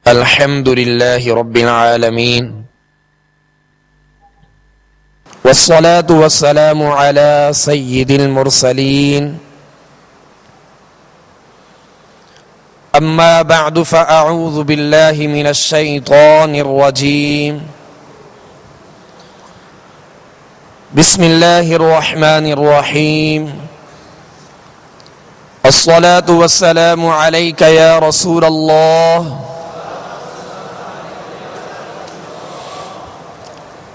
الحمد لله رب العالمين والصلاة والسلام على سيد المرسلين أما بعد فأعوذ بالله من الشيطان الرجيم بسم الله الرحمن الرحيم الصلاة والسلام عليك يا رسول الله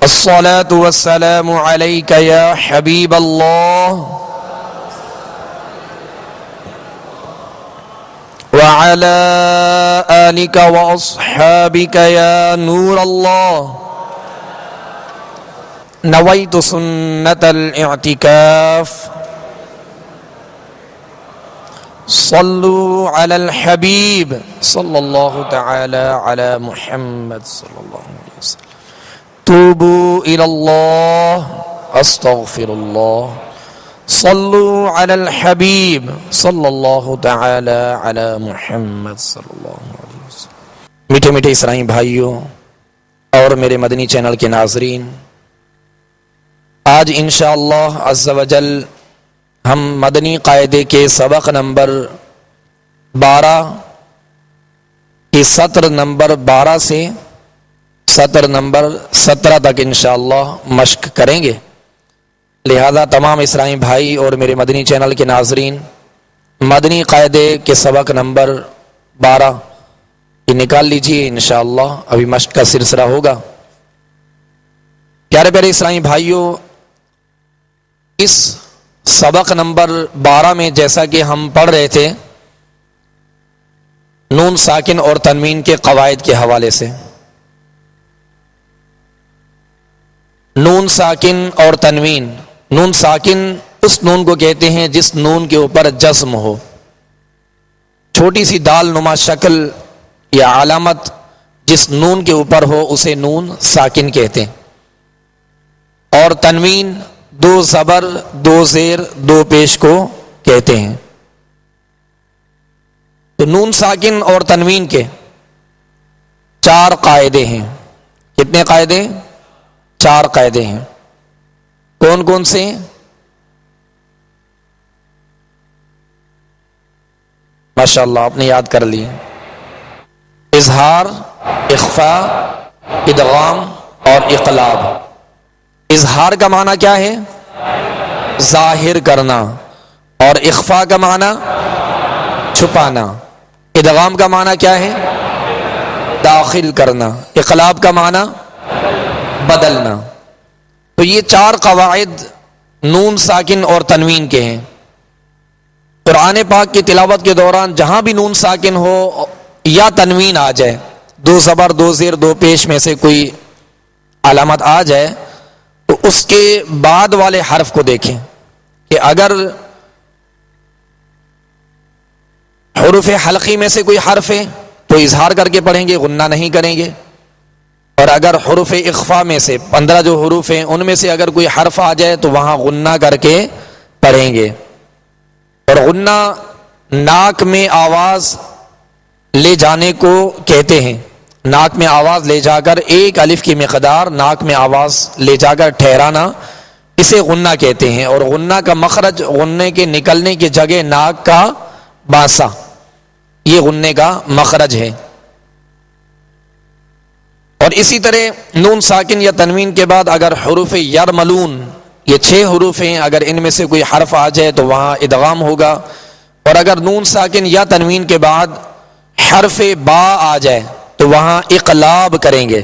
الصلاة والسلام عليك يا حبيب الله وعلى آلك وأصحابك يا نور الله نويت سنة الاعتكاف صلوا على الحبيب صلى الله تعالى على محمد صلى الله عليه وسلم توبوا إلى الله أستغفر الله صلوا على الحبيب صلى الله تعالى على محمد صلى الله عليه وسلم۔ میٹھے میٹھے اسرائیلی بھائیوں اور میرے مدنی چینل کے ناظرین، آج انشاءاللہ عز و جل ہم مدنی قاعدے کے سبق نمبر 12 کی سطر نمبر 12 سے سطر نمبر 17 تک انشاءاللہ مشق کریں گے۔ لہذا تمام اسرائیلی بھائی اور میرے مدنی چینل کے ناظرین، مدنی قاعدے کے سبق نمبر 12 یہ نکال لیجئے، انشاءاللہ ابھی مشق کا سلسلہ ہوگا۔ پیارے پیارے اسرائیلی بھائیوں، اس سبق نمبر 12 میں جیسا کہ ہم پڑھ رہے تھے نون ساکن اور تنوین کے قواعد کے حوالے سے، نون ساکن اور تنوین۔ نون ساکن اس نون کو کہتے ہیں جس نون کے اوپر جزم ہو، چھوٹی سی دال نما شکل یا علامت جس نون کے اوپر ہو اسے نون ساکن کہتے ہیں۔ اور تنوین 2 زبر 2 زیر 2 پیش کو کہتے ہیں۔ تو نون ساکن اور تنوین کے 4 قاعدے ہیں۔ کتنے قاعدے؟ 4 قاعدے ہیں۔ کون کون سے؟ ماشاءاللہ آپ نے یاد کر لی۔ اظہار، اخفاء، ادغام اور اقلاب۔ اظہار کا معنی کیا ہے؟ ظاہر کرنا۔ اور اخفاء کا معنی چھپانا۔ ادغام کا معنی کیا ہے؟ داخل کرنا۔ اقلاب کا معنی بدلنا۔ تو یہ 4 قواعد نون ساکن اور تنوین کے ہیں۔ قرآن پاک کی تلاوت کے دوران جہاں بھی نون ساکن ہو یا تنوین آ جائے، 2 زبر 2 زیر 2 پیش میں سے کوئی علامت آ جائے، تو اس کے بعد والے حرف کو دیکھیں کہ اگر حروف حلقی میں سے کوئی حرف ہے تو اظہار کر کے پڑھیں گے، غنہ نہیں کریں گے۔ اور اگر حروف اخفاء میں سے 15 جو حروف ہیں ان میں سے اگر کوئی حرف آ جائے تو وہاں غنہ کر کے پڑھیں گے۔ اور غنہ ناک میں آواز لے جانے کو کہتے ہیں۔ ناک میں آواز لے جا کر 1 الف کی مقدار ناک میں آواز لے جا کر ٹھہرانا، اسے غنہ کہتے ہیں۔ اور غنہ کا مخرج، غنے کے نکلنے کی جگہ ناک کا باسا، یہ غنے کا مخرج ہے۔ اور اسی طرح نون ساکن یا تنوین کے بعد اگر حروف یرملون، یہ 6 حروف ہیں، اگر ان میں سے کوئی حرف آ جائے تو وہاں ادغام ہوگا۔ اور اگر نون ساکن یا تنوین کے بعد حرف با آ جائے تو وہاں اقلاب کریں گے۔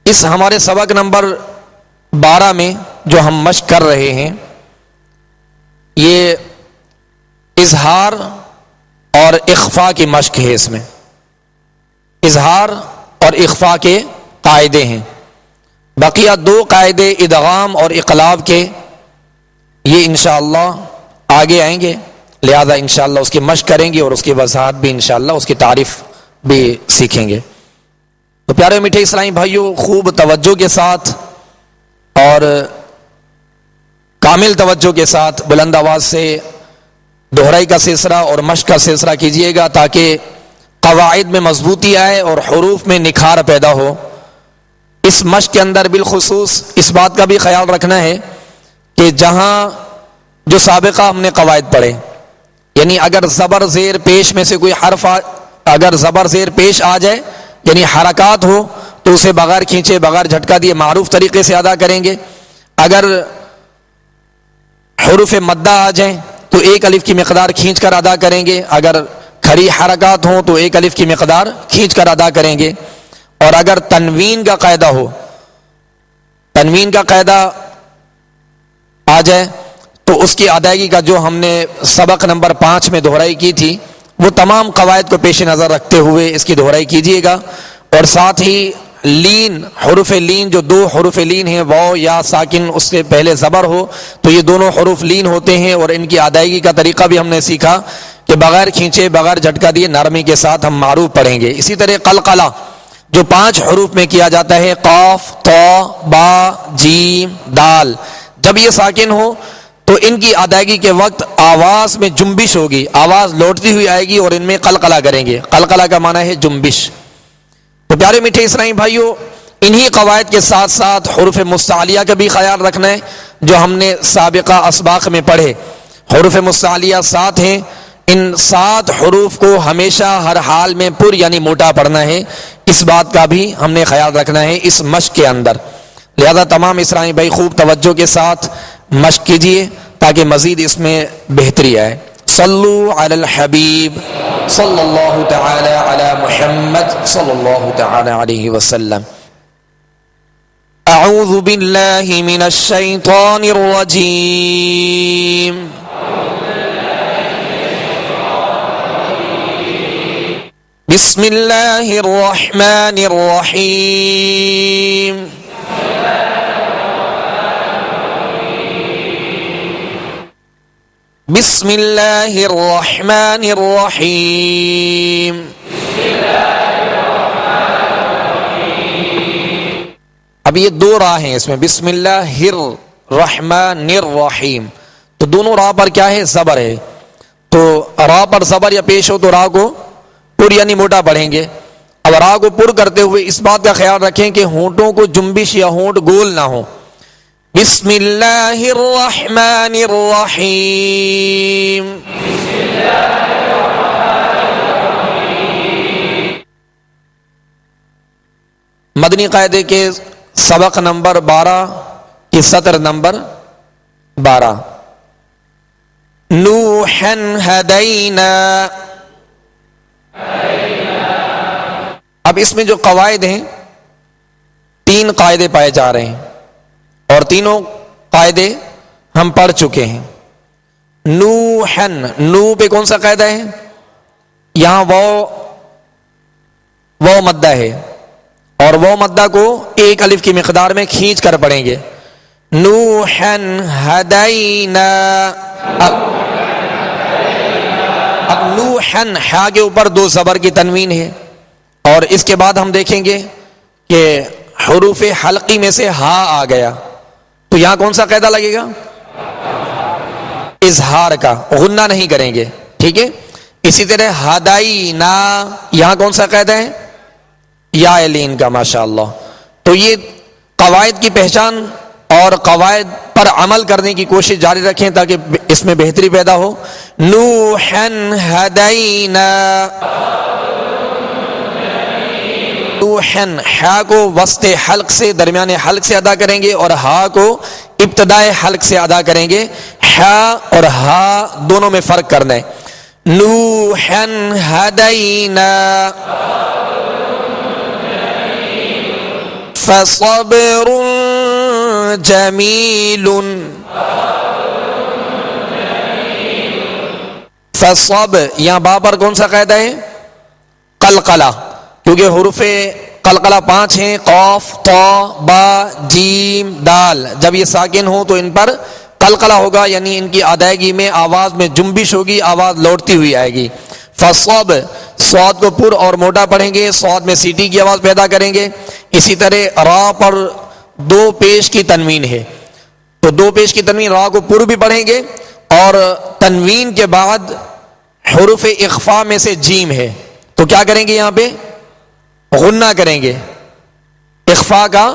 اس ہمارے سبق نمبر 12 میں جو ہم مشق کر رہے ہیں یہ اظہار اور اخفاء کی مشق ہے۔ اس میں اظہار اور اخفاء کے قاعدے ہیں۔ بقیہ 2 قاعدے ادغام اور اقلاب کے یہ انشاءاللہ آگے آئیں گے، لہذا انشاءاللہ اس کی مشق کریں گے اور اس کی وضاحت بھی انشاءاللہ اس کی تعریف بھی سیکھیں گے۔ تو پیارے میٹھے اسلامی بھائیوں، خوب توجہ کے ساتھ اور کامل توجہ کے ساتھ بلند آواز سے دہرائی کا سلسلہ اور مشق کا سلسلہ کیجیے گا تاکہ قواعد میں مضبوطی آئے اور حروف میں نکھار پیدا ہو. اس مشق کے اندر بالخصوص اس بات کا بھی خیال رکھنا ہے کہ جہاں جو سابقہ ہم نے قواعد پڑھے، یعنی اگر زبر زیر پیش میں سے کوئی حرف اگر زبر زیر پیش آ جائے یعنی حرکات ہو تو اسے بغیر کھینچے بغیر جھٹکا دیے معروف طریقے سے ادا کریں گے. اگر حروف مدہ آ جائیں تو ایک الف کی مقدار کھینچ کر ادا کریں گے. اگر کھڑی حرکات ہوں تو ایک الف کی مقدار کھینچ کر ادا کریں گے. اور اگر تنوین کا قاعدہ ہو، تنوین کا قاعدہ آ جائے تو اس کی ادائیگی کا جو ہم نے سبق نمبر 5 میں دہرائی کی تھی وہ تمام قواعد کو پیش نظر رکھتے ہوئے اس کی دہرائی کیجیے گا. اور ساتھ ہی لین، حروف لین، جو دو حروف لین ہیں واو یا ساکن اس سے پہلے زبر ہو تو یہ دونوں حروف لین ہوتے ہیں اور ان کی ادائیگی کا طریقہ بھی ہم نے سیکھا کہ بغیر کھینچے بغیر جھٹکا دیے نرمی کے ساتھ ہم معروف پڑھیں گے. اسی طرح قلقلہ جو 5 حروف میں کیا جاتا ہے، قاف، طا، با، جیم، دال، جب یہ ساکن ہو تو ان کی ادائیگی کے وقت آواز میں جنبش ہوگی، آواز لوٹتی ہوئی آئے گی اور ان میں قلقلہ کریں گے. قلقلہ کا معنی ہے جنبش. تو پیارے میٹھے اسلامی بھائیوں، انہی قواعد کے ساتھ ساتھ حروف مستعلیہ کا بھی خیال رکھنا ہے جو ہم نے سابقہ اسباق میں پڑھے. حروف مستعلیہ 7 ہیں، ان 7 حروف کو ہمیشہ ہر حال میں پر یعنی موٹا پڑھنا ہے. اس بات کا بھی ہم نے خیال رکھنا ہے اس مشق کے اندر. لہذا تمام اسلامی بھائی خوب توجہ کے ساتھ مشق کیجیے تاکہ مزید اس میں بہتری آئے. صلو علی الحبیب صلی اللہ تعالی علی محمد صلی اللہ تعالی علیہ وسلم. اعوذ باللہ من الشیطان الرجیم. بسم اللہ الرحمن الرحیم. بسم اللہ الرحمن الرحیم. اب یہ 2 راہ ہیں اس میں، بسم اللہ الرحمن الرحیم، تو دونوں راہ پر کیا ہے؟ زبر ہے. تو راہ پر زبر یا پیش ہو تو راہ کو پر یعنی موٹا پڑھیں گے. اب راہ کو پر کرتے ہوئے اس بات کا خیال رکھیں کہ ہونٹوں کو جنبش یا ہونٹ گول نہ ہو. بسم اللہ الرحمن الرحیم. مدنی قاعدے کے سبق نمبر 12 کی سطر نمبر 12. نوحا ہدینا. اب اس میں جو قواعد ہیں 3 قاعدے پائے جا رہے ہیں اور تینوں قاعدے ہم پڑھ چکے ہیں. نوحن، نو پہ کون سا قاعدہ ہے؟ یہاں وہ مدہ ہے اور وہ مدہ کو ایک الف کی مقدار میں کھینچ کر پڑھیں گے. نوحن ہدینا. اب نوحن ہا کے اوپر 2 زبر کی تنوین ہے اور اس کے بعد ہم دیکھیں گے کہ حروف حلقی میں سے ہا آ گیا تو یہاں کون سا قاعدہ لگے گا؟ اظہار کا، غنہ نہیں کریں گے. ٹھیک ہے. اسی طرح ہدینا، یہاں کون سا قاعدہ ہے؟ یا لین کا. ماشاءاللہ. تو یہ قواعد کی پہچان اور قواعد پر عمل کرنے کی کوشش جاری رکھیں تاکہ اس میں بہتری پیدا ہو. نوحن ہدینا. نوحن، ہا کو وسط حلق سے، درمیان حلق سے ادا کریں گے اور ہا کو ابتدائے حلق سے ادا کریں گے. ہا اور ہا دونوں میں فرق کرنا ہے. نوحن ہدینا. فصبر جمیل. فصب، یہاں با پر کون سا قاعدہ ہے؟ قلقلہ، کیونکہ حروف قلقلہ 5 ہیں، قاف، طا، با، جیم، دال. جب یہ ساکن ہو تو ان پر قلقلہ ہوگا، یعنی ان کی ادائیگی میں آواز میں جنبش ہوگی، آواز لوٹتی ہوئی آئے گی. فصب، صاد کو پر اور موٹا پڑھیں گے، صاد میں سیٹی کی آواز پیدا کریں گے. اسی طرح را پر 2 پیش کی تنوین ہے تو 2 پیش کی تنوین را کو پر بھی پڑھیں گے اور تنوین کے بعد حروف اخفا میں سے جیم ہے تو کیا کریں گے یہاں پہ؟ غنہ کریں گے، اخفا کا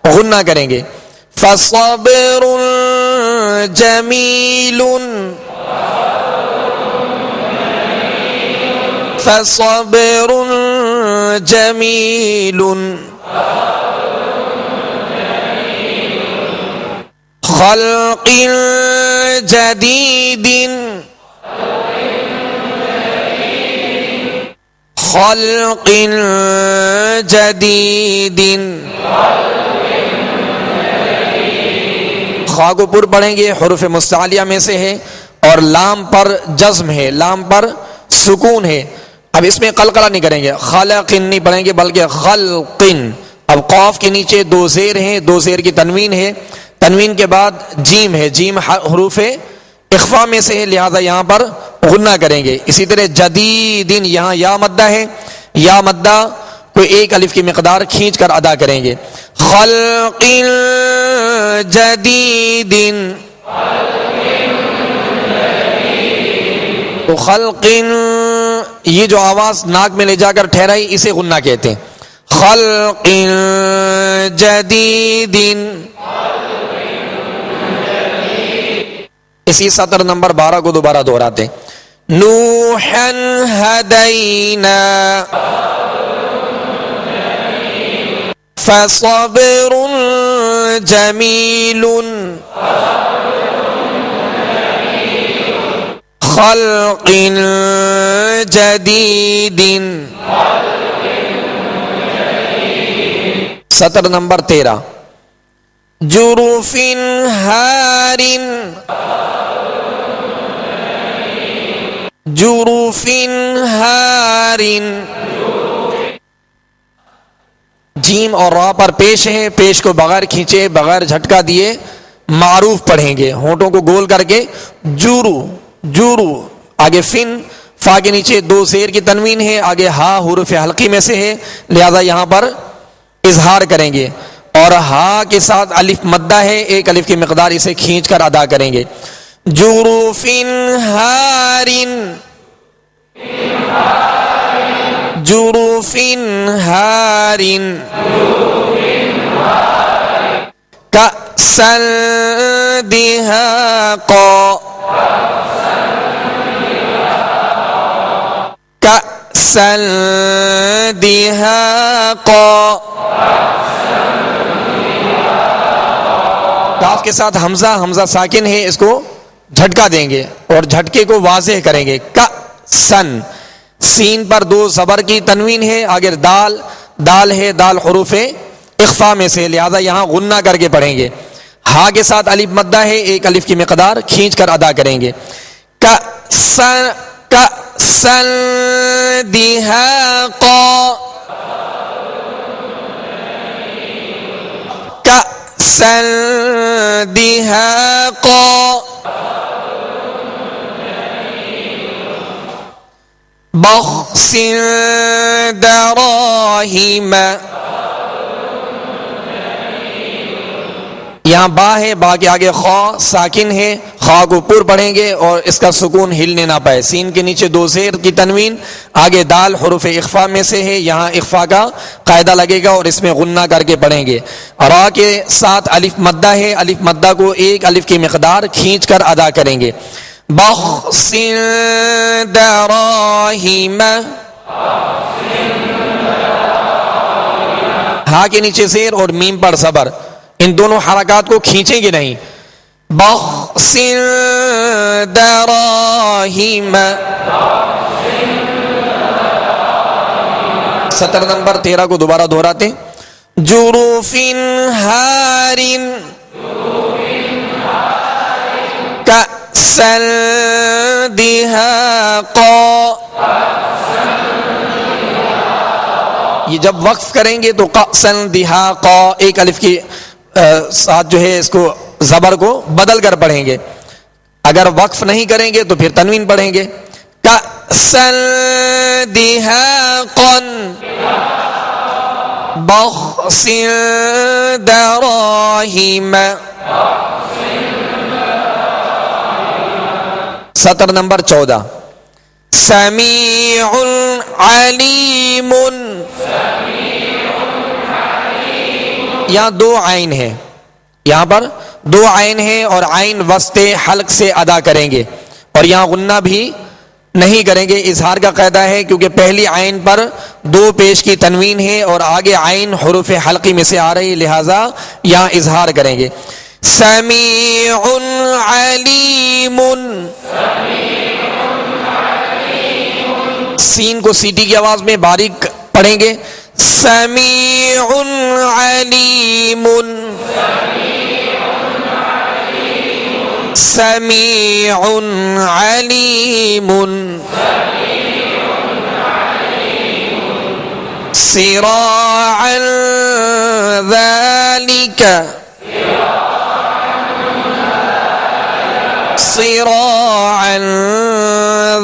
غنہ کریں گے. فصبر جمیل، فصبر جمیل، خلق جدید، خلق جدید. خا کو پر پڑھیں گے، حروف مستعلیہ میں سے ہے اور لام پر جزم ہے، لام پر سکون ہے. اب اس میں قلقلہ نہیں کریں گے، خلق نہیں پڑھیں گے بلکہ خلق. اب قاف کے نیچے دو زیر ہیں، دو زیر کی تنوین ہے، تنوین کے بعد جیم ہے، جیم حروف اخفا میں سے ہے، لہذا یہاں پر غنہ کریں گے. اسی طرح جدیدن، یہاں یا مدہ ہے، یا مدہ کو ایک الف کی مقدار کھینچ کر ادا کریں گے. خلق جدید، تو خلق، یہ جو آواز ناک میں لے جا کر ٹھہرائی اسے غنہ کہتے ہیں. خلق جدید. اسی سطر نمبر 12 کو دوبارہ دہراتے ہیں. نوحا ہدینا فصبر جمیل، خلق جدید. سطر نمبر 13. جرف ہار، جرف ہار. جیم اور را پر پیش ہے، پیش کو بغیر کھینچے بغیر جھٹکا دیے معروف پڑھیں گے، ہونٹوں کو گول کر کے. جورو، جورو. آگے فن، فا کے نیچے دو زیر کی تنوین ہے، آگے ہا حروف حلقی میں سے ہے، لہذا یہاں پر اظہار کریں گے. اور ہا کے ساتھ الف مدہ ہے، ایک الف کی مقدار اسے کھینچ کر ادا کریں گے. جروف ہار، جروف ہار. کأسا دہاقا، کأسا دہاقا. کاف کے ساتھ حمزہ، حمزہ ساکن ہے، اس کو جھٹکا دیں گے اور جھٹکے کو واضح کریں گے. کأسن، سین پر دو زبر کی تنوین ہے، آگے دال، دال ہے، دال حروف اخفا میں سے، لہذا یہاں غنہ کر کے پڑھیں گے. ہا کے ساتھ الف مدہ ہے، ایک الف کی مقدار کھینچ کر ادا کریں گے. کأسن، کأسن دہاقا، کأسن دہاقا. بخس دراہم، یہاں با ہے، با کے آگے خا ساکن ہے، خا کو پر پڑھیں گے اور اس کا سکون ہلنے نہ پائے. سین کے نیچے دو زیر کی تنوین، آگے دال حروف اخفا میں سے ہے، یہاں اخفا کا قاعدہ لگے گا اور اس میں غنہ کر کے پڑھیں گے. را کے ساتھ الف مدہ ہے، الف مدہ کو ایک الف کی مقدار کھینچ کر ادا کریں گے. بخس دراہم، ہا کے نیچے زیر اور میم پر صبر، ان دونوں حرکات کو کھینچیں گے نہیں. بخس دراہم. سطر نمبر 13 کو دوبارہ دہراتے ہیں. جروف ہار، کأسا دہاقا. یہ جب وقف کریں گے تو کأسا دہاقا ایک الف کی ساتھ جو ہے اس کو زبر کو بدل کر پڑھیں گے. اگر وقف نہیں کریں گے تو پھر تنوین پڑھیں گے. کأسا دہاقا، بخس دراہم. سطر نمبر 14. سمیع علیم. یہاں دو عین ہے، یہاں پر دو عین ہے اور عین وسط حلق سے ادا کریں گے، اور یہاں غنہ بھی نہیں کریں گے. اظہار کا قاعدہ ہے کیونکہ پہلی عین پر دو پیش کی تنوین ہے اور آگے عین حروف حلقی میں سے آ رہی، لہذا یہاں اظہار کریں گے. سمیع علیم. سین کو سیٹی کی آواز میں باریک پڑھیں گے. سمیع علیم. سمیع علیم. صراعا ذلك. صراعا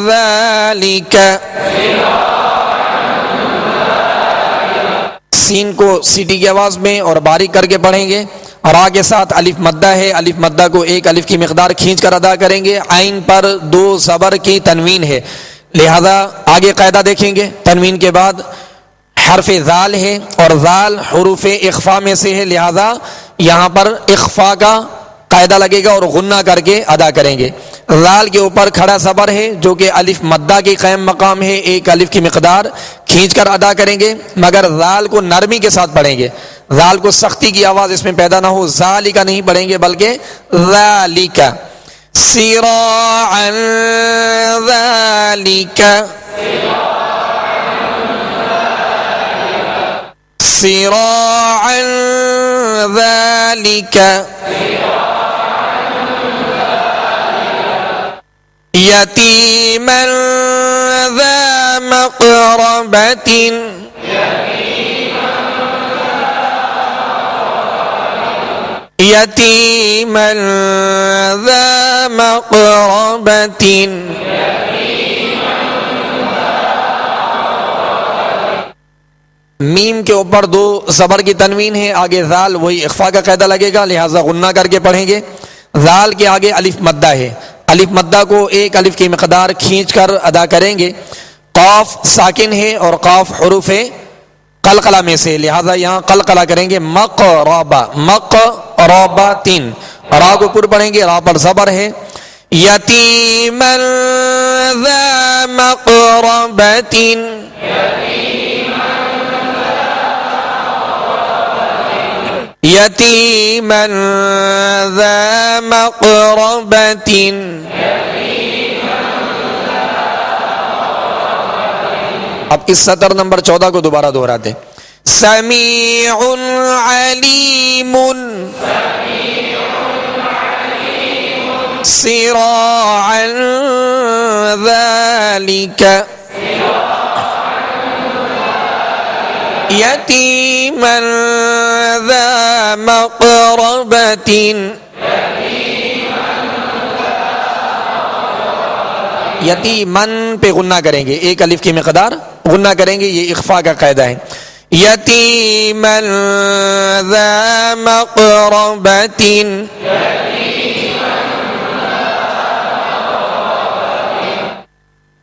ذلك. سین کو سیٹی کی آواز میں اور باریک کر کے پڑھیں گے، اور آگے ساتھ الف مدہ ہے، الف مدہ کو ایک الف کی مقدار کھینچ کر ادا کریں گے. عین پر دو زبر کی تنوین ہے، لہذا آگے قاعدہ دیکھیں گے. تنوین کے بعد حرف ذال ہے اور ذال حروف اخفا میں سے ہے، لہذا یہاں پر اخفا کا قاعدہ لگے گا اور غنہ کر کے ادا کریں گے. ذال کے اوپر کھڑا زبر ہے جو کہ الف مدہ کی قائم مقام ہے، ایک الف کی مقدار کھینچ کر ادا کریں گے، مگر ذال کو نرمی کے ساتھ پڑھیں گے. ذال کو سختی کی آواز اس میں پیدا نہ ہو، ذالک نہیں پڑھیں گے بلکہ ذالک. صراعا ذالک. صراعا ذالک. یتیما ذا مقربۃ. یتیما ذا مقربۃ. میم کے اوپر دو زبر کی تنوین ہے، آگے ذال وہی اخفا کا قاعدہ لگے گا، لہذا غنہ کر کے پڑھیں گے. ذال کے آگے الف مدہ ہے، الف مدہ کو ایک الف کی مقدار کھینچ کر ادا کریں گے. قاف ساکن ہے اور قاف حروف قلقلہ میں سے، لہذا یہاں قلقلہ کریں گے. مقربہ مقربۃ. را کو پر پڑھیں گے، را پر زبر ہے. یتیما ذا مقربۃ. یتیما ذا مقربۃ. اب اس سطر نمبر 14 کو دوبارہ دہراتے. سمیع علیم. صراعا ذلك. یتیما ذا مقربۃ. یتیمن پہ غنہ کریں گے، ایک الف کی مقدار غنہ کریں گے، یہ اخفا کا قاعدہ ہے. یتیما ذا مقربۃ.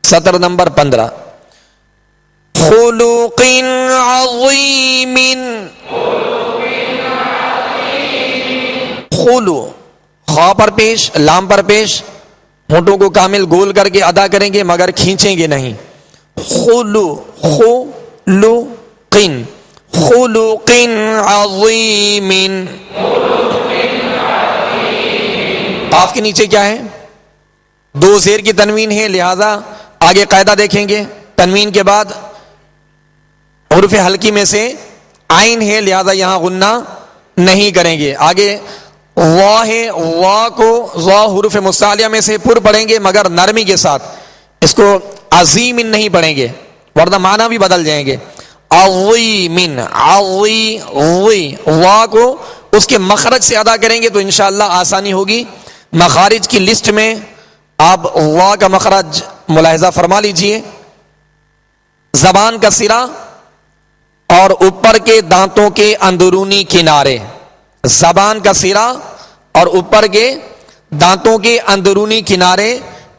سطر نمبر 15. خلق عظیم. خلو خا پر پیش، لام پر پیش، ہونٹوں کو کامل گول کر کے ادا کریں گے مگر کھینچیں گے نہیں. خلو خلق خلق عظیم. قاف کے نیچے کیا ہے؟ دو زیر کی تنوین ہے، لہذا آگے قاعدہ دیکھیں گے. تنوین کے بعد حروف حلقی میں سے عین ہے، لہذا یہاں غنہ نہیں کریں گے. آگے وا ہے، وا کو وا حروف مستعلیہ میں سے پر پڑھیں گے مگر نرمی کے ساتھ، اس کو عظیم نہیں پڑھیں گے ورنہ معنی بھی بدل جائیں گے. عظیم عظی وی، وا کو اس کے مخرج سے ادا کریں گے تو انشاءاللہ آسانی ہوگی. مخارج کی لسٹ میں آپ وا کا مخرج ملاحظہ فرما لیجئے. زبان کا سرا اور اوپر کے دانتوں کے اندرونی کنارے، زبان کا سرا اور اوپر کے دانتوں کے اندرونی کنارے،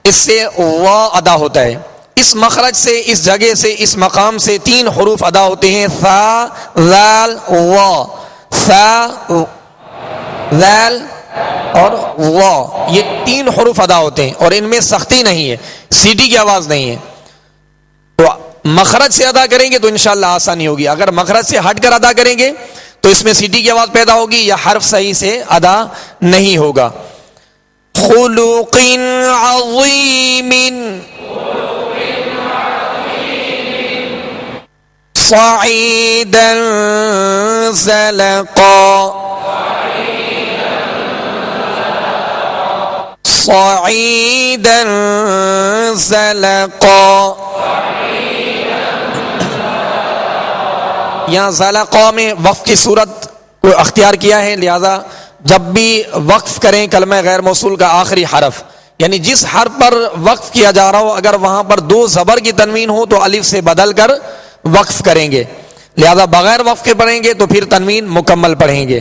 اس سے وا ادا ہوتا ہے. اس مخرج سے، اس جگہ سے، اس مقام سے 3 حروف ادا ہوتے ہیں، ثا، ذال، وا، ثا، ذال اور وا، یہ 3 حروف ادا ہوتے ہیں اور ان میں سختی نہیں ہے، سیٹی کی آواز نہیں ہے۔ تو مخرج سے ادا کریں گے تو انشاءاللہ آسانی ہوگی، اگر مخرج سے ہٹ کر ادا کریں گے تو اس میں سیٹی کی آواز پیدا ہوگی یا حرف صحیح سے ادا نہیں ہوگا۔ خلق عظیم صعیدا زلقا، صعیدا زلقا، یہاں زلقا میں وقف کی صورت کو اختیار کیا ہے، لہذا جب بھی وقف کریں کلمہ غیر موصول کا آخری حرف، یعنی جس حرف پر وقف کیا جا رہا ہو اگر وہاں پر 2 زبر کی تنوین ہو تو الف سے بدل کر وقف کریں گے، لہذا بغیر وقف کے پڑھیں گے تو پھر تنوین مکمل پڑھیں گے۔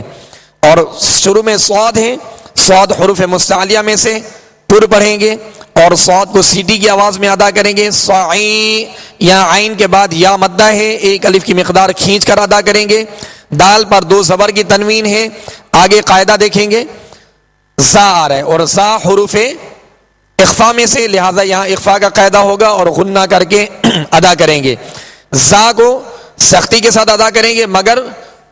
اور شروع میں صاد ہے، صاد حروف مستعلیہ میں سے پر پڑھیں گے اور صاد کو سیٹی کی آواز میں ادا کریں گے۔ صعی، یہاں عین کے بعد یا مدہ ہے، 1 الف کی مقدار کھینچ کر ادا کریں گے۔ دال پر 2 زبر کی تنوین ہے، آگے قاعدہ دیکھیں گے، زا آ رہا ہے اور زا حروف اخفا میں سے، لہذا یہاں اخفا کا قاعدہ ہوگا اور غنہ کر کے ادا کریں گے۔ زا کو سختی کے ساتھ ادا کریں گے مگر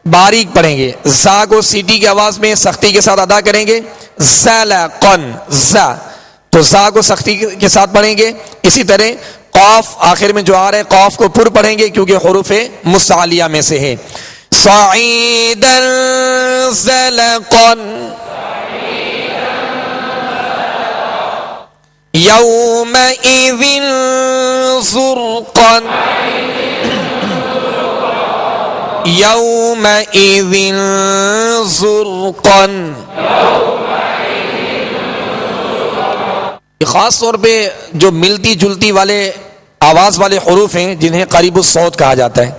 باریک پڑھیں گے، زا کو سیٹی کی آواز میں سختی کے ساتھ ادا کریں گے۔ زلقن، زا تو زا کو سختی کے ساتھ پڑھیں گے۔ اسی طرح قاف آخر میں جو آ رہا ہے قاف کو پر پڑھیں گے کیونکہ حروف مستعلیہ میں سے ہے۔ صعیدا زلقا یومئذ زرقا یومئذ زرقا، خاص طور پہ جو ملتی جلتی والے آواز والے حروف ہیں جنہیں قریب الصوت کہا جاتا ہے،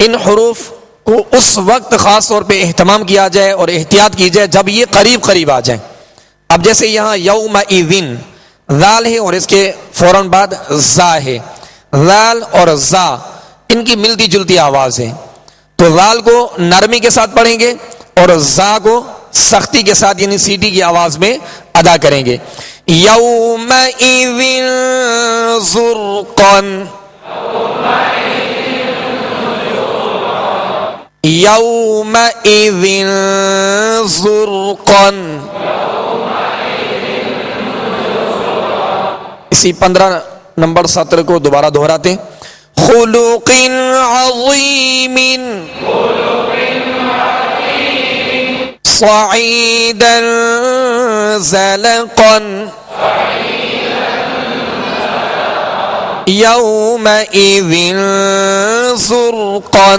ان حروف کو اس وقت خاص طور پہ اہتمام کیا جائے اور احتیاط کی جائے جب یہ قریب قریب آ جائیں۔ اب جیسے یہاں یومئذ ذال ہے اور اس کے فوراً بعد زا ہے، ذال اور زا ان کی ملتی جلتی آواز ہے، تو ذال کو نرمی کے ساتھ پڑھیں گے اور زا کو سختی کے ساتھ یعنی سیٹی کی آواز میں ادا کریں گے۔ یومئذ زرقا یومئذ زرقا، اسی 15 نمبر سطر کو دوبارہ دہراتے ہیں۔ خلق عظیم صعیدا زلقا یومئذ زرقا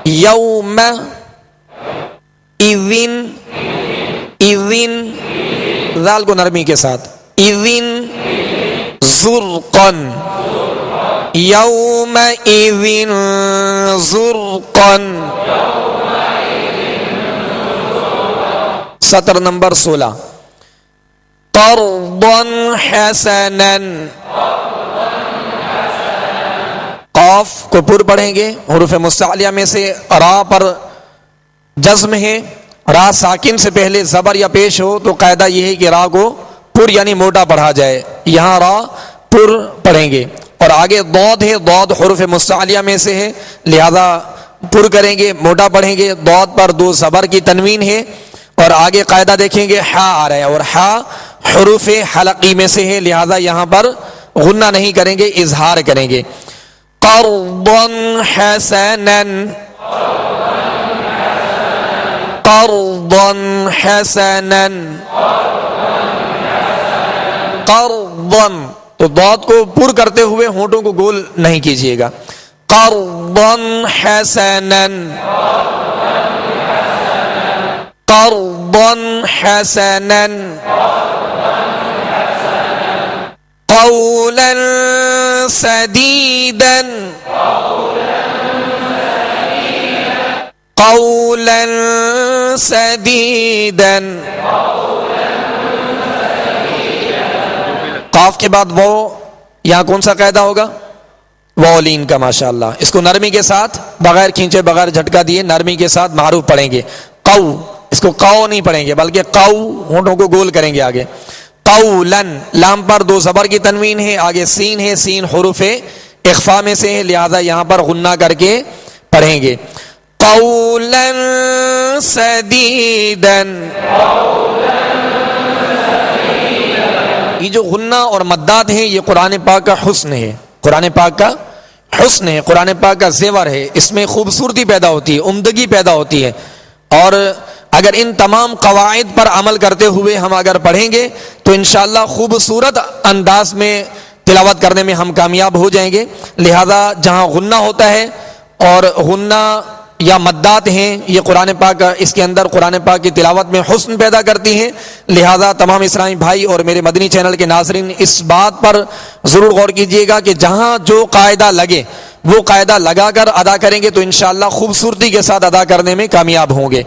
یوم اذن ذال کو نرمی کے ساتھ، اذن زرقا یومئذ زرقا، سطر نمبر 16 قرضا حسنا، قاف کو پر پڑھیں گے، حروف مستعلیہ میں سے را پر جزم ہے، را ساکن سے پہلے زبر یا پیش ہو تو قاعدہ یہ ہے کہ را کو پر یعنی موٹا پڑھا جائے، یہاں را پر پڑھیں گے اور آگے ضاد ہے، ضاد حروف مستعلیہ میں سے ہے لہذا پر کریں گے، موٹا پڑھیں گے۔ ضاد پر 2 زبر کی تنوین ہے اور آگے قاعدہ دیکھیں گے ہا آ رہا ہے اور ہا حروف حلقی میں سے ہے لہذا یہاں پر غنہ نہیں کریں گے، اظہار کریں گے۔ قرضا حسنا قرضا حسنا قرضا، تو ضاد کو پر کرتے ہوئے ہونٹوں کو گول نہیں کیجیے گا۔ قرضا حسنا قرضا حسنا قولا سديدا قولا سديدا قاف کے بعد وہ، یہاں کون سا قاعدہ ہوگا؟ وولین کا، ماشاءاللہ. اس کو نرمی کے ساتھ بغیر کھینچے بغیر جھٹکا دیے نرمی کے ساتھ معروف پڑھیں گے. قو، اس کو قو نہیں پڑھیں گے بلکہ قو، ہونٹوں کو گول کریں گے آگے. قولن، لام پر دو زبر کی تنوین ہے، آگے سین ہے، سین حروف اخفا میں سے ہے، لہذا یہاں پر غنہ کر کے پڑھیں گے. قولن سدیدن. یہ جو غنہ اور مدات ہیں یہ قرآن پاک کا حسن ہے، قرآن پاک کا حسن ہے، قرآن پاک کا زیور ہے. اس میں خوبصورتی پیدا ہوتی ہے، عمدگی پیدا ہوتی ہے. اور اگر ان تمام قواعد پر عمل کرتے ہوئے ہم اگر پڑھیں گے تو انشاءاللہ خوبصورت انداز میں تلاوت کرنے میں ہم کامیاب ہو جائیں گے. لہذا جہاں غنہ ہوتا ہے اور غنہ یا مدات ہیں، یہ قرآن پاک اس کے اندر قرآن پاک کی تلاوت میں حسن پیدا کرتی ہیں. لہذا تمام اسلامی بھائی اور میرے مدنی چینل کے ناظرین اس بات پر ضرور غور کیجئے گا کہ جہاں جو قاعدہ لگے وہ قاعدہ لگا کر ادا کریں گے تو انشاءاللہ خوبصورتی کے ساتھ ادا کرنے میں کامیاب ہوں گے.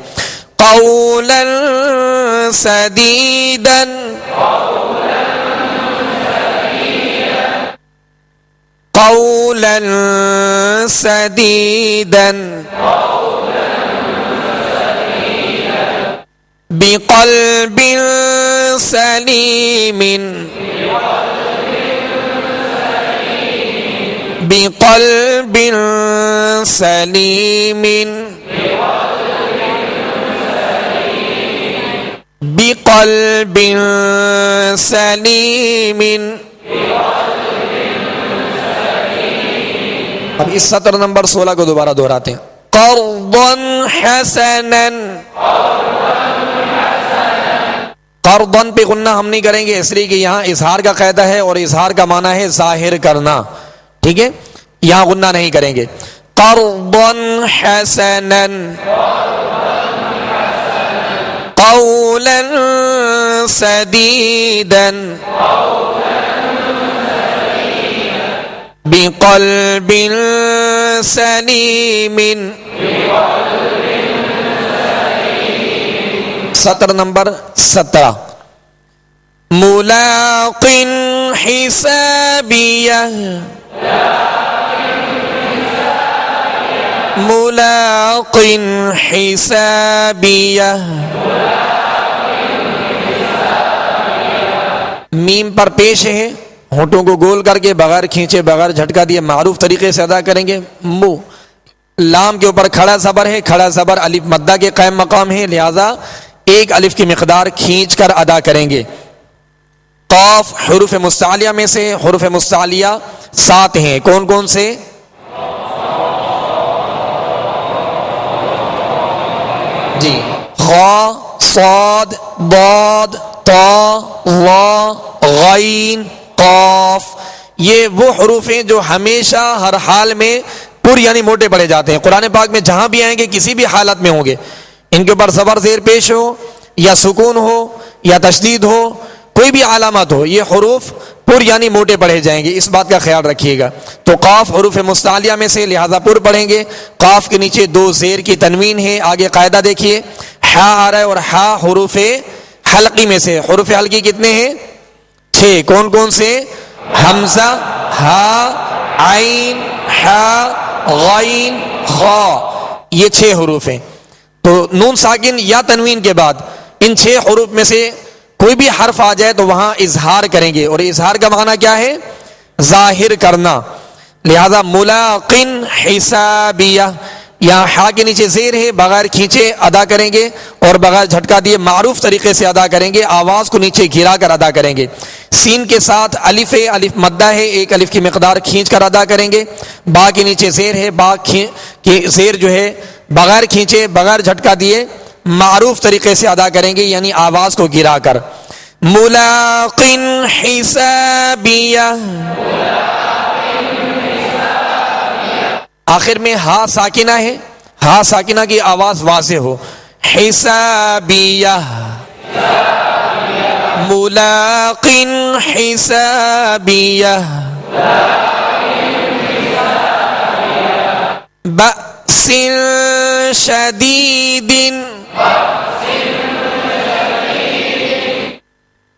قولا سدیدا. قولا سدیدا بقلب سلیم. بقلب سلیم. بقلب سلیم. اب اس سطر نمبر 16 کو دوبارہ دہراتے ہیں. قرضا حسنا. قرضاً پہ غنہ ہم نہیں کریں گے اس لیے کہ یہاں اظہار کا قاعدہ ہے اور اظہار کا معنی ہے ظاہر کرنا، ٹھیک ہے؟ یہاں غنہ نہیں کریں گے. قرضا حسنا. قولا سدیدا. بقلب سلیم. سطر نمبر 17. ملاق حسابیہ. ملاق حسابیہ. میم پر پیش ہے، ہونٹوں کو گول کر کے بغیر کھینچے بغیر جھٹکا دیے معروف طریقے سے ادا کریں گے. مو، لام کے اوپر کھڑا زبر ہے، کھڑا زبر الف مدہ کے قائم مقام ہے، لہذا ایک الف کی مقدار کھینچ کر ادا کریں گے. قاف حروف مستعلیہ میں سے، حروف مستعلیہ 7 ہیں. کون کون سے؟ جی، خا، صاد، ضاد، طا، ظا، غین، قاف. یہ وہ حروف ہیں جو ہمیشہ ہر حال میں پر یعنی موٹے پڑے جاتے ہیں. قرآن پاک میں جہاں بھی آئیں گے کسی بھی حالت میں ہوں گے، ان کے اوپر زبر زیر پیش ہو یا سکون ہو یا تشدید ہو، کوئی بھی علامت ہو، یہ حروف پر یعنی موٹے پڑھے جائیں گے. اس بات کا خیال رکھیے گا. تو قاف حروف مستعلیہ میں سے، لہذا پر پڑھیں گے. قاف کے نیچے 2 زیر کی تنوین ہے. آگے قاعدہ دیکھیے، ہا آ رہا ہے اور ہا حروف حلقی میں سے. حروف حلقی کتنے ہیں؟ 6. کون کون سے؟ حمزہ، ہا، عین، ہا، غین، خا. یہ 6 حروف ہیں. تو نون ساکن یا تنوین کے بعد ان 6 حروف میں سے کوئی بھی حرف آ جائے تو وہاں اظہار کریں گے، اور اظہار کا معنی کیا ہے؟ ظاہر کرنا. لہذا ملاقن حسابیہ، یہاں ہا کے نیچے زیر ہے، بغیر کھینچے ادا کریں گے اور بغیر جھٹکا دیے معروف طریقے سے ادا کریں گے. آواز کو نیچے گرا کر ادا کریں گے. سین کے ساتھ الف ہے، الف مدہ ہے، ایک الف کی مقدار کھینچ کر ادا کریں گے. با کے نیچے زیر ہے، با کے زیر جو ہے بغیر کھینچے بغیر جھٹکا دیے معروف طریقے سے ادا کریں گے، یعنی آواز کو گرا کر. ملاقن حسابیہ. آخر میں ہا ساکنہ ہے، ہا ساکنہ کی آواز واضح ہو. حسابیہ. ملاقن حسابیہ. بأس شدید.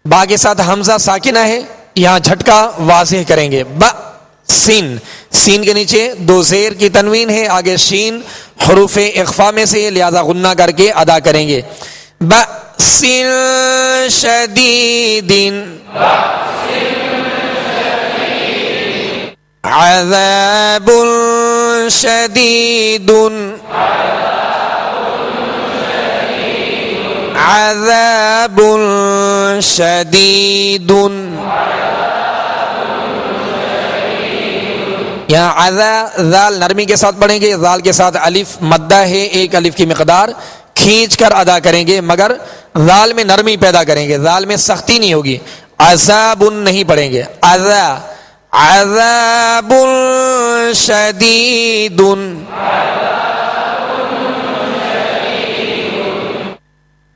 با کے ساتھ حمزہ ساکنہ ہے، یہاں جھٹکا واضح کریں گے. ب سین، سین کے نیچے دو زیر کی تنوین ہے، آگے شین حروف اخفا میں سے، لہذا غنہ کر کے ادا کریں گے. بأس شدید عذاب شدید عذاب شدید. یہاں عذا ذال نرمی کے ساتھ پڑھیں گے، ذال کے ساتھ الف مدہ ہے، ایک الف کی مقدار کھینچ کر ادا کریں گے، مگر ذال میں نرمی پیدا کریں گے، ذال میں سختی نہیں ہوگی. عذاب نہیں پڑھیں گے، عذا عذاب شدید.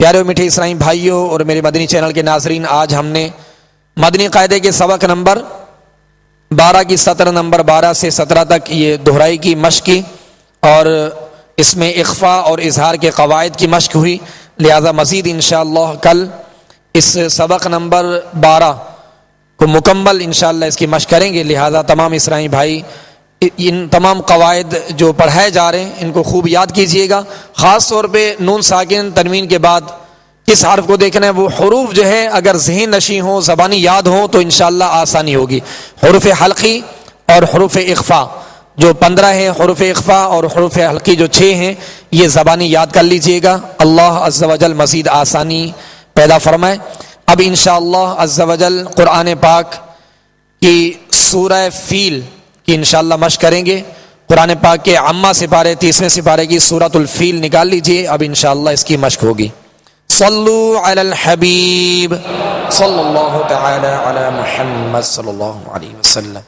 پیارے میٹھے اسلامی بھائیوں اور میرے مدنی چینل کے ناظرین، آج ہم نے مدنی قاعدے کے سبق نمبر 12 کی سطر نمبر 12 سے 17 تک یہ دہرائی کی مشق کی، اور اس میں اخفا اور اظہار کے قواعد کی مشق ہوئی. لہذا مزید انشاءاللہ کل اس سبق نمبر 12 کو مکمل انشاءاللہ اس کی مشق کریں گے. لہذا تمام اسلامی بھائی ان تمام قواعد جو پڑھائے جا رہے ہیں ان کو خوب یاد کیجئے گا. خاص طور پہ نون ساکن تنوین کے بعد کس حرف کو دیکھنا ہے، وہ حروف جو ہے اگر ذہن نشیں ہوں، زبانی یاد ہوں تو انشاءاللہ آسانی ہوگی. حروف حلقی اور حروف اخفا جو 15 ہیں، حروف اخفا اور حروف حلقی جو 6 ہیں، یہ زبانی یاد کر لیجئے گا. اللہ عز و جل مزید آسانی پیدا فرمائے. اب انشاءاللہ عز و جل قرآن پاک کی سورہ فیل کی انشاءاللہ مشق کریں گے. قرآن پاک کے عامہ سپارے 30ویں سپارے کی سورۃ الفیل نکال لیجئے. اب انشاءاللہ اس کی مشق ہوگی. صلو علی الحبیب صلی اللہ تعالی علی محمد صلی اللہ علیہ وسلم.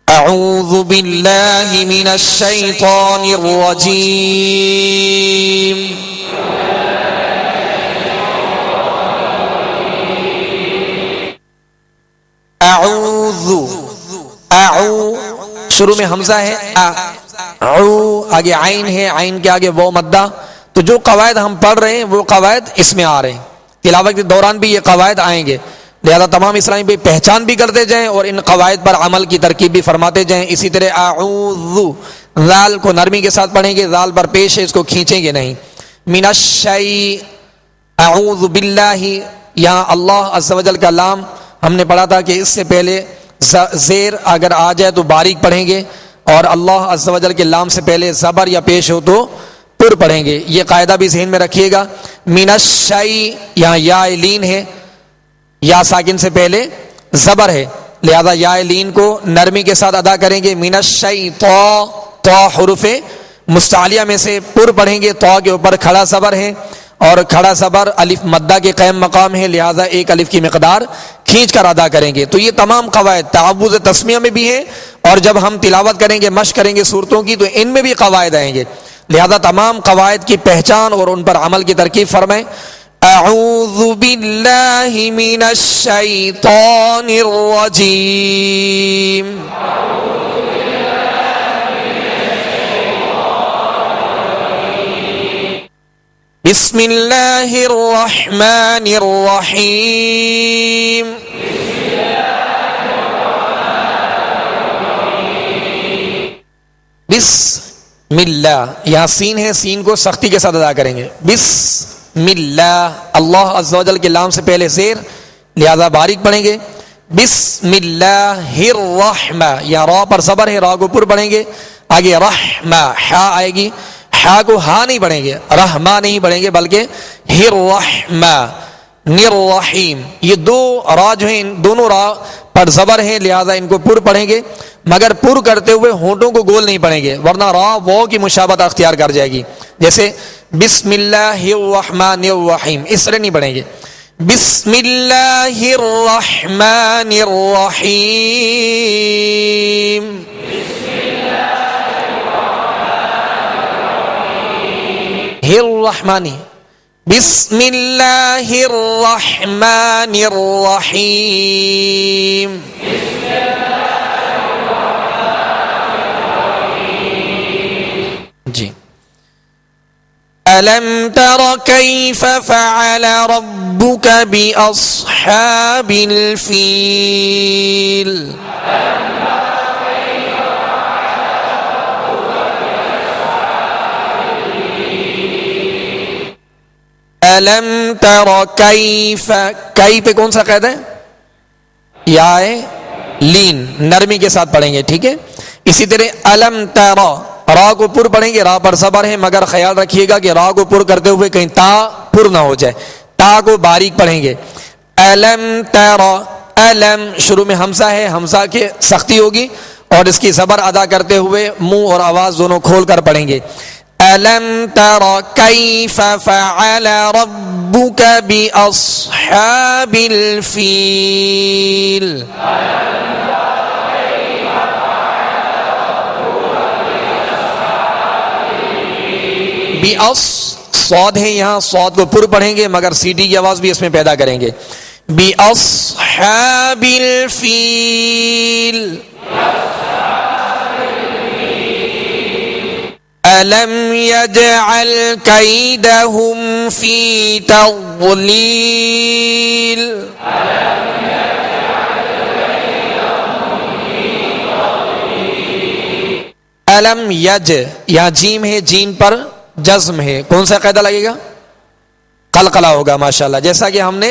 اعوذ باللہ من الشیطان الرجیم. اعوذ، شروع میں حمزہ ہے، آگے عین ہے، عین کے آگے وہ مدہ. تو جو قواعد ہم پڑھ رہے ہیں وہ قواعد اس میں آ رہے ہیں، تلاوت کے دوران بھی یہ قواعد آئیں گے. لہذا تمام اسلامی بھی پہچان بھی کرتے جائیں اور ان قواعد پر عمل کی ترکیب بھی فرماتے جائیں. اسی طرح اعوذ، ذال کو نرمی کے ساتھ پڑھیں گے، ذال پر پیش ہے، اس کو کھینچیں گے نہیں. من الشیء، اعوذ باللہ، یہاں اللہ عز و جل کا لام ہم نے پڑھا تھا کہ اس سے پہلے زیر اگر آ جائے تو باریک پڑھیں گے، اور اللہ عز و جل کے لام سے پہلے زبر یا پیش ہو تو پر پڑھیں گے. یہ قاعدہ بھی ذہن میں رکھیے گا. من الشیء، یہاں یا لین ہے، یا ساکن سے پہلے زبر ہے، لہذا یا لین کو نرمی کے ساتھ ادا کریں گے. من الشیء، تو حروف مستعلیہ میں سے پر پڑھیں گے. تو کے اوپر کھڑا زبر ہے، اور کھڑا زبر الف مدہ کے قائم مقام ہے، لہذا ایک الف کی مقدار کھینچ کر ادا کریں گے. تو یہ تمام قواعد تعوذ تسمیہ میں بھی ہیں، اور جب ہم تلاوت کریں گے، مشق کریں گے صورتوں کی، تو ان میں بھی قواعد آئیں گے. لہذا تمام قواعد کی پہچان اور ان پر عمل کی ترکیب فرمائیں. اعوذ باللہ من الشیطان الرجیم. بسم اللہ الرحمن الرحیم. بسم اللہ، یہاں سین ہے، سین کو سختی کے ساتھ ادا کریں گے. بسم اللہ، اللہ عز و جل کے لام سے پہلے زیر، لہذا باریک پڑھیں گے. بسم اللہ الرحمہ، یہاں را پر زبر ہے، را کو پر پڑھیں گے. آگے رحمہ، ہا آئے گی، ہا کو ہا نہیں پڑھیں گے، رحمہ نہیں پڑھیں گے، بلکہ الرحمہ الرحیم. یہ دو را جو ہیں، ان دونوں را پر زبر ہیں، لہذا ان کو پر پڑھیں گے، مگر پر کرتے ہوئے ہونٹوں کو گول نہیں پڑھیں گے، ورنہ را وہ کی مشابہت اختیار کر جائے گی. جیسے بسم اللہ الرحمن الرحیم، اس طرح نہیں پڑھیں گے. بسم اللہ الرحمن الرحیم. الرحمانی، بسم اللہ الرحمن الرحیم. جی. ألم تر كيف فعل ربك بأصحاب الفيل ألم تر كيف کئی پہ کون سا قید ہے؟ یا لین نرمی کے ساتھ پڑھیں گے، ٹھیک ہے. اسی طرح الم ترا را کو پر پڑھیں گے، را پر صبر ہے مگر خیال رکھیے گا کہ را کو پر کرتے ہوئے کہیں تا پر نہ ہو جائے، تا کو باریک پڑھیں گے. الم ترا الم شروع میں حمزہ ہے، حمزہ کی سختی ہوگی اور اس کی زبر ادا کرتے ہوئے منہ اور آواز دونوں کھول کر پڑھیں گے. الم تر کیف فعل ربک باصحاب الفیل صاد ہے یہاں، صاد کو پر پڑھیں گے مگر سیٹی کی آواز بھی اس میں پیدا کریں گے. بِأَصْحَابِ الْفِيلِ أَلَمْ يَجْعَلْ كَيْدَهُمْ فِي تَضْلِيلٍ الم یج، یہاں جیم ہے، جین پر جزم ہے، کون سا قاعدہ لگے گا؟ قلقلہ ہوگا. ماشاءاللہ، جیسا کہ ہم نے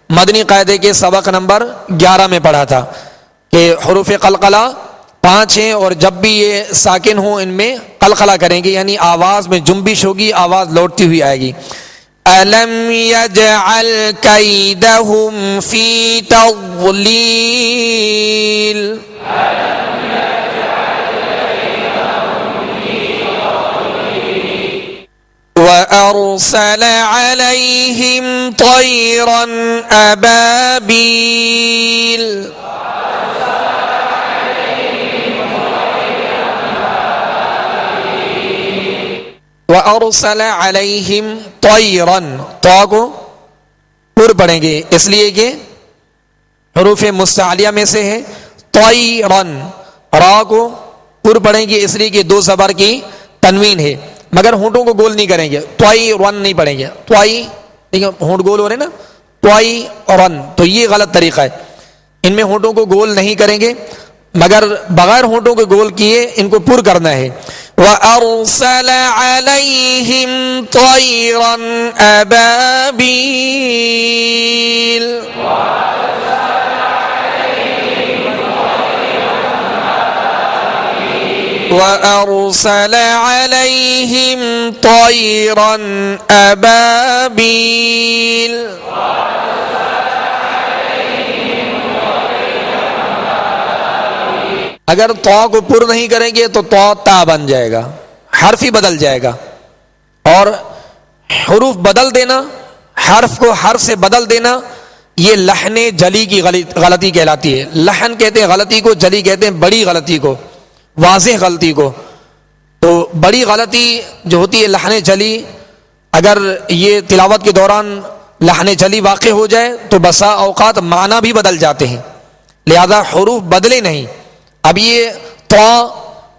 مدنی قاعدے کے سبق نمبر 11 میں پڑھا تھا کہ حروف قلقلہ 5 ہیں اور جب بھی یہ ساکن ہوں ان میں قلقلہ کریں گے، یعنی آواز میں جنبش ہوگی، آواز لوٹتی ہوئی آئے گی. الم یجعل کیدہم فی تضلیل وَأَرْسَلَ عَلَيْهِمْ طَيْرًا أَبَابِيلَ وَأَرْسَلَ عَلَيْهِمْ طَيْرًا تو کو پر پڑھیں گے اس لیے کہ حروف مستعلیہ میں سے ہے. طَيْرًا را کو پر پڑھیں گے اس لیے کہ دو زبر کی تنوین ہے مگر ہونٹوں کو گول نہیں کریں گے. توائی رن نہیں پڑھیں گے، توائی دیکھیں ہونٹ گول ہو رہے نا، توائی رن، تو یہ غلط طریقہ ہے. ان میں ہونٹوں کو گول نہیں کریں گے مگر بغیر ہونٹوں کو گول کیے ان کو پر کرنا ہے. وَأَرْسَلَ عَلَيْهِمْ طَيْرًا أَبَابِيلَ وَأَرْسَلَ عَلَيْهِمْ طَيْرًا أَبَابِيلَ اگر تو کو پر نہیں کریں گے تو تا بن جائے گا، حرف ہی بدل جائے گا. اور حروف بدل دینا، حرف کو حرف سے بدل دینا، یہ لحن جلی کی غلطی کہلاتی ہے. لحن کہتے ہیں غلطی کو، جلی کہتے ہیں بڑی غلطی کو، واضح غلطی کو. تو بڑی غلطی جو ہوتی ہے لحن جلی، اگر یہ تلاوت کے دوران لحن جلی واقع ہو جائے تو بسا اوقات معنی بھی بدل جاتے ہیں. لہذا حروف بدلے نہیں. اب یہ تو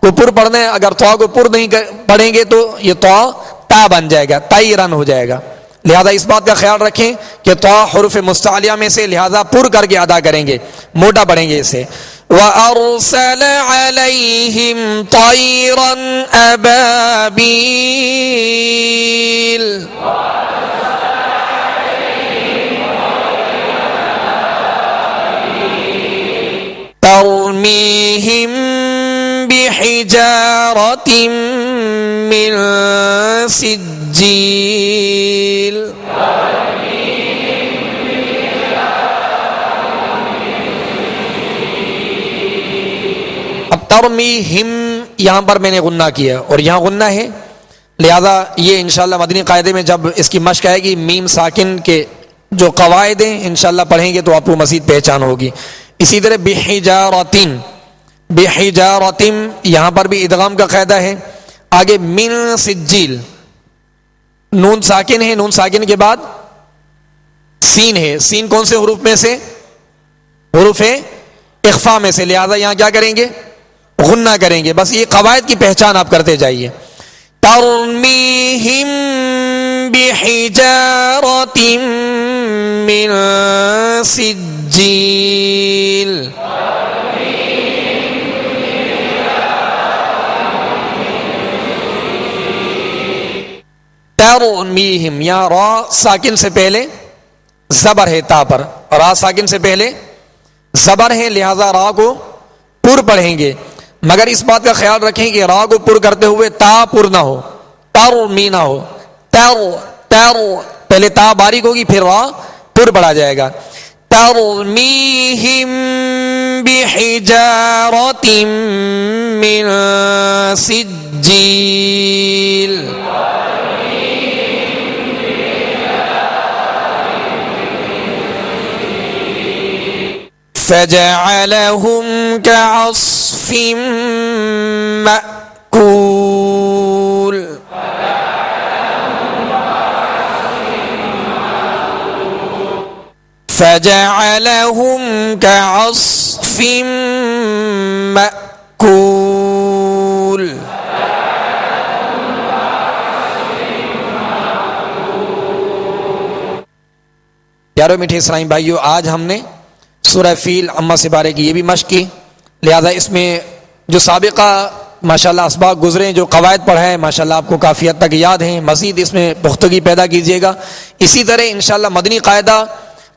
کو پر پڑھنا ہے، اگر تو کو پر نہیں پڑھیں گے تو یہ تو تا بن جائے گا، تائی رن ہو جائے گا. لہذا اس بات کا خیال رکھیں کہ تو حروف مستعلیہ میں سے، لہذا پر کر کے ادا کریں گے، موٹا پڑھیں گے اسے. وَأَرْسَلَ عَلَيْهِمْ طَيْرًا أَبَابِيلَ تَرْمِيهِمْ بِحِجَارَةٍ مِّن سِجِّيلٍ اب ترمیہم یہاں پر میں نے غنہ کیا اور یہاں غنہ ہے، لہذا یہ انشاءاللہ مدنی قاعدے میں جب اس کی مشق آئے گی میم ساکن کے جو قواعد ہیں انشاءاللہ پڑھیں گے تو آپ کو مزید پہچان ہوگی. اسی طرح بحجارتن، بحجارتن یہاں پر بھی ادغام کا قاعدہ ہے. آگے من سجیل، نون ساکن ہے، نون ساکن کے بعد سین ہے. سین کون سے حروف میں سے؟ حروف اخفا میں سے، لہذا یہاں کیا کریں گے؟ غنہ کریں گے. بس یہ قواعد کی پہچان آپ کرتے جائیے. ترمیہم بحجارة من سجيل ترمیہم، یا را ساکن سے پہلے زبر ہے تا پر، را ساکن سے پہلے زبر ہے، لہذا را کو پر پڑھیں گے، مگر اس بات کا خیال رکھیں کہ را کو پر کرتے ہوئے تا پر نہ ہو، ترمی نہ ہو، تر پہلے تا باریک ہوگی پھر را پر پڑھا جائے گا. ترمیہم بحجارۃ من سجیل فجعلهم كعصف مأكول. فجعلهم كعصف مأكول. پیارو میٹھے اسلام بھائیو، آج ہم نے سورہ فیل عما سپارے کی یہ بھی مشق کی، لہذا اس میں جو سابقہ ماشاءاللہ اسباق گزرے، جو قواعد پڑھائے ماشاءاللہ آپ کو کافی حد تک یاد ہیں، مزید اس میں پختگی پیدا کیجیے گا. اسی طرح انشاءاللہ مدنی قاعدہ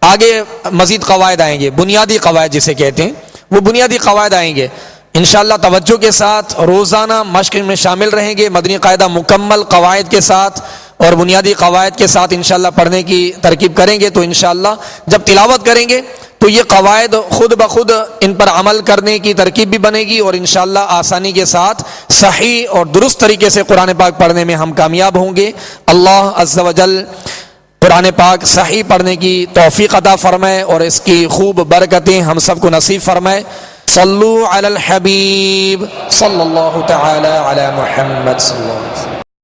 آگے مزید قواعد آئیں گے، بنیادی قواعد جسے کہتے ہیں، وہ بنیادی قواعد آئیں گے انشاءاللہ. توجہ کے ساتھ روزانہ مشق میں شامل رہیں گے، مدنی قاعدہ مکمل قواعد کے ساتھ اور بنیادی قواعد کے ساتھ انشاءاللہ پڑھنے کی ترکیب کریں گے. تو انشاءاللہ جب تلاوت کریں گے تو یہ قواعد خود بخود ان پر عمل کرنے کی ترکیب بھی بنے گی، اور انشاءاللہ آسانی کے ساتھ صحیح اور درست طریقے سے قرآن پاک پڑھنے میں ہم کامیاب ہوں گے. اللہ عز و جل قرآن پاک صحیح پڑھنے کی توفیق عطا فرمائے اور اس کی خوب برکتیں ہم سب کو نصیب فرمائے. صلو علی الحبیب صلی اللہ تعالی علی محمد صلی اللہ علیہ وسلم.